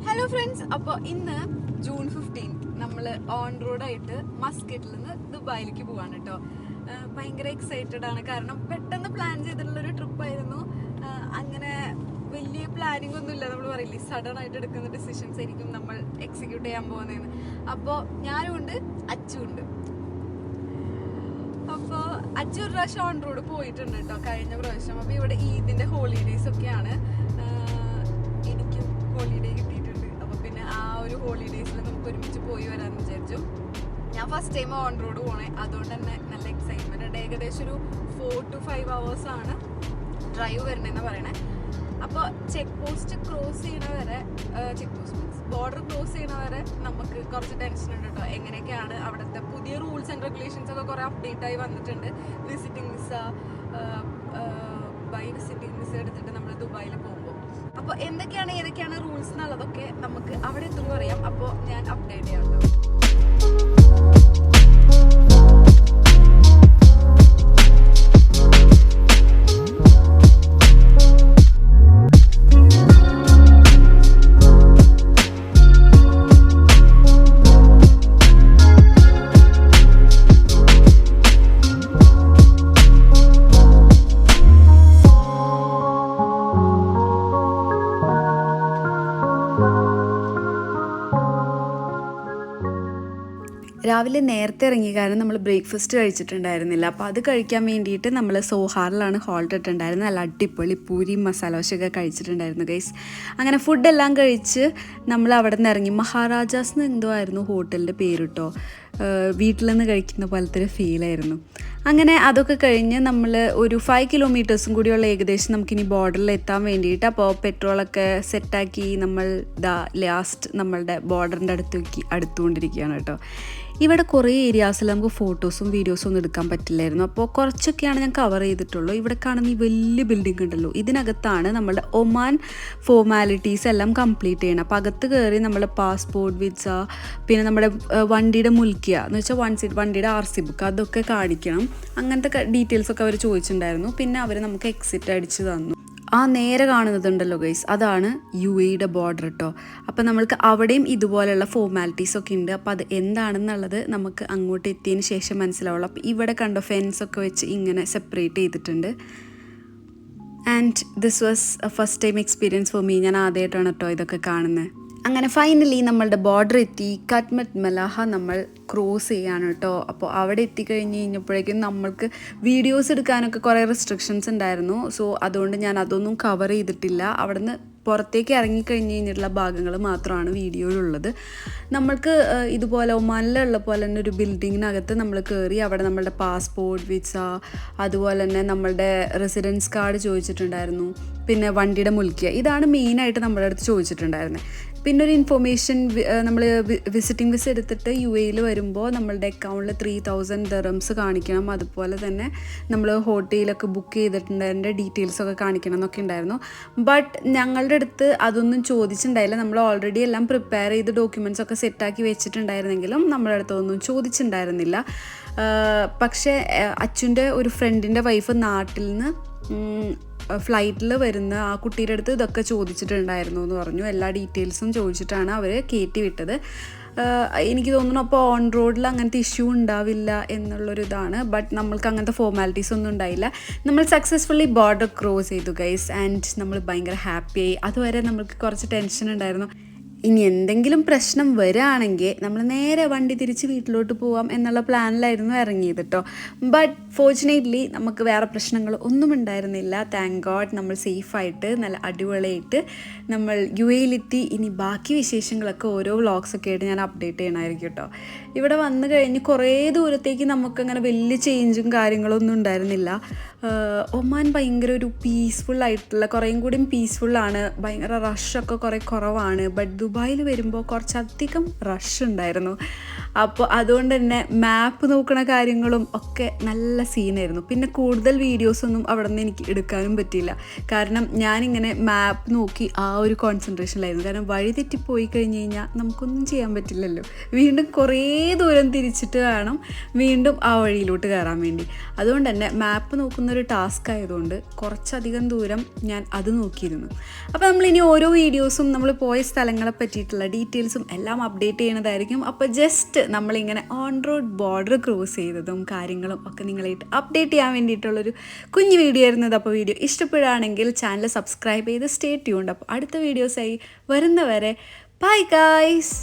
Hello friends, അപ്പോൾ ഇന്ന് June 15 നമ്മൾ ഓൺ റോഡായിട്ട് മസ്കറ്റിൽ നിന്ന് ദുബായിലേക്ക് പോവാണ് കേട്ടോ. ഭയങ്കര എക്സൈറ്റഡ് ആണ്, കാരണം പെട്ടെന്ന് പ്ലാൻ ചെയ്തിട്ടുള്ളൊരു ട്രിപ്പായിരുന്നു. അങ്ങനെ വലിയ പ്ലാനിങ് ഒന്നുമില്ല, നമ്മൾ പറയില്ലേ സഡൻ ആയിട്ട് എടുക്കുന്ന ഡിസിഷൻസ് ആയിരിക്കും നമ്മൾ എക്സിക്യൂട്ട് ചെയ്യാൻ പോകുന്നതെന്ന്. അപ്പോൾ ഞാനും ഉണ്ട്, അച്ചു ഉണ്ട്. അപ്പോൾ അച്ചു ഒരു പ്രാവശ്യം ഓൺ റോഡ് പോയിട്ടുണ്ട് കേട്ടോ, കഴിഞ്ഞ പ്രാവശ്യം. അപ്പോൾ ഇവിടെ ഈദിൻ്റെ ഹോളിഡേയ്സ് ഒക്കെയാണ്, എനിക്കും ഹോളിഡേ കിട്ടിയിട്ടുണ്ട്. അപ്പോൾ പിന്നെ ആ ഒരു ഹോളിഡേയ്സിൽ നമുക്ക് ഒരുമിച്ച് പോയി വരാമെന്ന് വിചാരിച്ചു. ഞാൻ ഫസ്റ്റ് ടൈം ഓൺ റോഡ് പോണേ, അതുകൊണ്ട് തന്നെ നല്ല എക്സൈറ്റ്മെൻ്റ് ഉണ്ട്. ഏകദേശം ഒരു 4 to 5 hours ആണ് ഡ്രൈവ് വരണമെന്ന് പറയണേ. അപ്പോൾ ചെക്ക് പോസ്റ്റ് ക്രോസ് ചെയ്യണ വരെ, check post means border cross ചെയ്യണ വരെ നമുക്ക് കുറച്ച് ടെൻഷൻ ഉണ്ട് കേട്ടോ. എങ്ങനെയൊക്കെയാണ് അവിടുത്തെ പുതിയ റൂൾസ് ആൻഡ് റെഗുലേഷൻസ് ഒക്കെ കുറേ അപ്ഡേറ്റ് ആയി വന്നിട്ടുണ്ട്. Visiting visa, by visiting visa എടുത്തിട്ട് നമ്മൾ ദുബായിൽ പോകുമ്പോൾ. അപ്പോൾ ഏതൊക്കെയാണ് റൂൾസ് എന്നുള്ളതൊക്കെ നമുക്ക് അവിടെ എത്തുമ്പോൾ അറിയാം. അപ്പോൾ ഞാൻ അപ്ഡേറ്റ് ചെയ്യാം കേട്ടോ. രാവിലെ നേരത്തെ ഇറങ്ങി, കാരണം നമ്മൾ ബ്രേക്ക്ഫാസ്റ്റ് കഴിച്ചിട്ടുണ്ടായിരുന്നില്ല. അപ്പോൾ അത് കഴിക്കാൻ വേണ്ടിയിട്ട് നമ്മൾ സോഹാറിലാണ് ഹോൾട്ട് ഇട്ടുണ്ടായിരുന്നത്. നല്ല അടിപൊളി പൂരിയും മസാല ദോശയൊക്കെ കഴിച്ചിട്ടുണ്ടായിരുന്നു ഗൈസ്. അങ്ങനെ ഫുഡെല്ലാം കഴിച്ച് നമ്മൾ അവിടെ നിന്ന് ഇറങ്ങി. മഹാരാജാസ് എന്ന് എന്തോ ആയിരുന്നു ഹോട്ടലിൻ്റെ പേര് കേട്ടോ. വീട്ടിൽ നിന്ന് കഴിക്കുന്ന പോലത്തെ ഒരു ഫീലായിരുന്നു. അങ്ങനെ അതൊക്കെ കഴിഞ്ഞ് നമ്മൾ ഒരു 5 kilometers കൂടിയുള്ള ഏകദേശം നമുക്കിനി ബോർഡറിൽ എത്താൻ വേണ്ടിയിട്ട്. അപ്പോൾ പെട്രോളൊക്കെ സെറ്റാക്കി നമ്മൾ ലാസ്റ്റ് നമ്മളുടെ ബോർഡറിൻ്റെ അടുത്തുകൊണ്ടിരിക്കുകയാണ് കേട്ടോ. ഇവിടെ കുറേ ഏരിയാസിൽ നമുക്ക് ഫോട്ടോസും വീഡിയോസും ഒന്നും എടുക്കാൻ പറ്റില്ലായിരുന്നു. അപ്പോൾ കുറച്ചൊക്കെയാണ് ഞാൻ കവർ ചെയ്തിട്ടുള്ളൂ. ഇവിടെ കാണുന്ന ഈ വലിയ ബിൽഡിംഗ് ഉണ്ടല്ലോ, ഇതിനകത്താണ് നമ്മളുടെ ഒമാൻ ഫോർമാലിറ്റീസ് എല്ലാം കംപ്ലീറ്റ് ചെയ്യണം. അപ്പോൾ അകത്ത് കയറി നമ്മുടെ പാസ്പോർട്ട്, വിസ, പിന്നെ നമ്മുടെ വണ്ടിയുടെ മുൽക്കിയ എന്ന് വെച്ചാൽ വണ്ടിയുടെ RC ബുക്ക് അതൊക്കെ കാണിക്കണം. അങ്ങനത്തെ ഡീറ്റെയിൽസൊക്കെ അവർ ചോദിച്ചിട്ടുണ്ടായിരുന്നു. പിന്നെ അവർ നമുക്ക് എക്സിറ്റ് അടിച്ച് തന്നു. ആ നേരെ കാണുന്നതുണ്ടല്ലോ ഗൈസ്, അതാണ് UAE ബോർഡർ കേട്ടോ. അപ്പോൾ നമ്മൾക്ക് അവിടെയും ഇതുപോലെയുള്ള ഫോർമാലിറ്റീസൊക്കെ ഉണ്ട്. അപ്പോൾ അത് എന്താണെന്നുള്ളത് നമുക്ക് അങ്ങോട്ട് എത്തിയതിന് ശേഷം മനസ്സിലാവുള്ളൂ. അപ്പോൾ ഇവിടെ കണ്ടോ ഫെൻസൊക്കെ വെച്ച് ഇങ്ങനെ സെപ്പറേറ്റ് ചെയ്തിട്ടുണ്ട്. And this was first time experience for me. ഞാൻ ആദ്യമായിട്ടാണ് കേട്ടോ ഇതൊക്കെ കാണുന്നത്. അങ്ങനെ ഫൈനലി നമ്മളുടെ ബോർഡർ എത്തി. കട്മത്ത് മലാഹ നമ്മൾ ക്രോസ് ചെയ്യാണ് കേട്ടോ. അപ്പോൾ അവിടെ എത്തിക്കഴിഞ്ഞ് കഴിഞ്ഞപ്പോഴേക്കും നമ്മൾക്ക് വീഡിയോസ് എടുക്കാനൊക്കെ കുറേ റെസ്ട്രിക്ഷൻസ് ഉണ്ടായിരുന്നു. സോ അതുകൊണ്ട് ഞാൻ അതൊന്നും കവർ ചെയ്തിട്ടില്ല. അവിടെ നിന്ന് പുറത്തേക്ക് ഇറങ്ങിക്കഴിഞ്ഞ് കഴിഞ്ഞിട്ടുള്ള ഭാഗങ്ങൾ മാത്രമാണ് വീഡിയോയിലുള്ളത്. നമ്മൾക്ക് ഇതുപോലെ ഒമാനിലുള്ള പോലെ തന്നെ ഒരു ബിൽഡിങ്ങിനകത്ത് നമ്മൾ കയറി. അവിടെ നമ്മളുടെ പാസ്പോർട്ട്, വിസ, അതുപോലെ തന്നെ നമ്മളുടെ റെസിഡൻസ് കാർഡ് ചോദിച്ചിട്ടുണ്ടായിരുന്നു. പിന്നെ വണ്ടിയുടെ മുൽക്കിയ, ഇതാണ് മെയിനായിട്ട് നമ്മുടെ അടുത്ത് ചോദിച്ചിട്ടുണ്ടായിരുന്നത്. പിന്നെ ഒരു ഇൻഫോർമേഷൻ, നമ്മൾ വിസിറ്റിംഗ് വിസ എടുത്തിട്ട് UAE വരുമ്പോൾ നമ്മളുടെ അക്കൗണ്ടിൽ 3000 dirhams കാണിക്കണം. അതുപോലെ തന്നെ നമ്മൾ ഹോട്ടലൊക്കെ ബുക്ക് ചെയ്തിട്ടുണ്ടതിൻ്റെ ഡീറ്റെയിൽസൊക്കെ കാണിക്കണം എന്നൊക്കെ ഉണ്ടായിരുന്നു. ബട്ട് ഞങ്ങളുടെ അടുത്ത് അതൊന്നും ചോദിച്ചിട്ടുണ്ടായില്ല. നമ്മൾ ഓൾറെഡി എല്ലാം പ്രിപ്പയർ ചെയ്ത് ഡോക്യുമെൻറ്റ്സ് ഒക്കെ സെറ്റാക്കി വെച്ചിട്ടുണ്ടായിരുന്നെങ്കിലും നമ്മുടെ അടുത്തൊന്നും ചോദിച്ചിട്ടുണ്ടായിരുന്നില്ല. പക്ഷേ അച്ഛൻ്റെ ഒരു ഫ്രണ്ടിൻ്റെ വൈഫ് നാട്ടിൽ നിന്ന് ഫ്ലൈറ്റിൽ വരുന്ന ആ കുട്ടിയുടെ അടുത്ത് ഇതൊക്കെ ചോദിച്ചിട്ടുണ്ടായിരുന്നു എന്ന് പറഞ്ഞു. എല്ലാ ഡീറ്റെയിൽസും ചോദിച്ചിട്ടാണ് അവർ കയറ്റി വിട്ടത്. എനിക്ക് തോന്നുന്നു അപ്പോൾ ഓൺ റോഡിൽ അങ്ങനത്തെ ഇഷ്യൂ ഉണ്ടാവില്ല എന്നുള്ളൊരിതാണ്. ബട്ട് നമ്മൾക്ക് അങ്ങനത്തെ ഫോർമാലിറ്റീസ് ഒന്നും ഉണ്ടായില്ല. നമ്മൾ സക്സസ്ഫുള്ളി ബോർഡർ ക്രോസ് ചെയ്തു ഗൈസ്. ആൻഡ് നമ്മൾ ഭയങ്കര ഹാപ്പിയായി. അതുവരെ നമ്മൾക്ക് കുറച്ച് ടെൻഷൻ ഉണ്ടായിരുന്നു. ഇനി എന്തെങ്കിലും പ്രശ്നം വരികയാണെങ്കിൽ നമ്മൾ നേരെ വണ്ടി തിരിച്ച് വീട്ടിലോട്ട് പോവാം എന്നുള്ള പ്ലാനിലായിരുന്നു ഇറങ്ങിയത് കേട്ടോ. ബട്ട് ഫോർച്ചുനേറ്റ്ലി നമുക്ക് വേറെ പ്രശ്നങ്ങൾ ഒന്നും ഉണ്ടായിരുന്നില്ല. Thank God. നമ്മൾ സേഫായിട്ട് നല്ല അടിപൊളിയായിട്ട് നമ്മൾ UAE ഇനി ബാക്കി വിശേഷങ്ങളൊക്കെ ഓരോ വ്ളോഗ്സൊക്കെ ആയിട്ട് ഞാൻ അപ്ഡേറ്റ് ചെയ്യണമായിരിക്കും കേട്ടോ. ഇവിടെ വന്നു കഴിഞ്ഞ് കുറേ ദൂരത്തേക്ക് നമുക്കങ്ങനെ വലിയ ചേഞ്ചും കാര്യങ്ങളൊന്നും ഉണ്ടായിരുന്നില്ല. ഒമാൻ ഭയങ്കര ഒരു പീസ്ഫുള്ളായിട്ടുള്ള, കുറേയും കൂടിയും പീസ്ഫുള്ളാണ്. ഭയങ്കര റഷൊക്കെ കുറേ കുറവാണ്. ബട്ട് ദുബായിൽ വരുമ്പോൾ കുറച്ചധികം റഷ് ഉണ്ടായിരുന്നു. അപ്പോൾ അതുകൊണ്ട് തന്നെ മാപ്പ് നോക്കുന്ന കാര്യങ്ങളും ഒക്കെ നല്ല സീനായിരുന്നു. പിന്നെ കൂടുതൽ വീഡിയോസൊന്നും അവിടെ നിന്ന് എനിക്ക് എടുക്കാനും പറ്റിയില്ല. കാരണം ഞാനിങ്ങനെ മാപ്പ് നോക്കി ആ ഒരു കോൺസെൻട്രേഷനിലായിരുന്നു. കാരണം വഴി തെറ്റിപ്പോയി കഴിഞ്ഞ് കഴിഞ്ഞാൽ നമുക്കൊന്നും ചെയ്യാൻ പറ്റില്ലല്ലോ. വീണ്ടും കുറേ ദൂരം തിരിച്ചിട്ട് വേണം വീണ്ടും ആ വഴിയിലോട്ട് കയറാൻ വേണ്ടി. അതുകൊണ്ട് തന്നെ മാപ്പ് നോക്കുന്നൊരു ടാസ്ക് ആയതുകൊണ്ട് കുറച്ചധികം ദൂരം ഞാൻ അത് നോക്കിയിരുന്നു. അപ്പോൾ നമ്മളിനി ഓരോ വീഡിയോസും നമ്മൾ പോയ സ്ഥലങ്ങളെ പറ്റിയിട്ടുള്ള ഡീറ്റെയിൽസും എല്ലാം അപ്ഡേറ്റ് ചെയ്യണതായിരിക്കും. അപ്പോൾ ജസ്റ്റ് നമ്മളിങ്ങനെ ഓൺ റോഡ് ബോർഡർ ക്രോസ് ചെയ്തതും കാര്യങ്ങളും ഒക്കെ നിങ്ങളായിട്ട് അപ്ഡേറ്റ് ചെയ്യാൻ വേണ്ടിയിട്ടുള്ളൊരു കുഞ്ഞു വീഡിയോ ആയിരുന്നത്. അപ്പോൾ വീഡിയോ ഇഷ്ടപ്പെടുകയാണെങ്കിൽ ചാനൽ സബ്സ്ക്രൈബ് ചെയ്ത് സ്റ്റേ ട്യൂൺഡ്. അപ്പോൾ അടുത്ത വീഡിയോസായി വരുന്നവരെ ബൈ ഗൈസ്.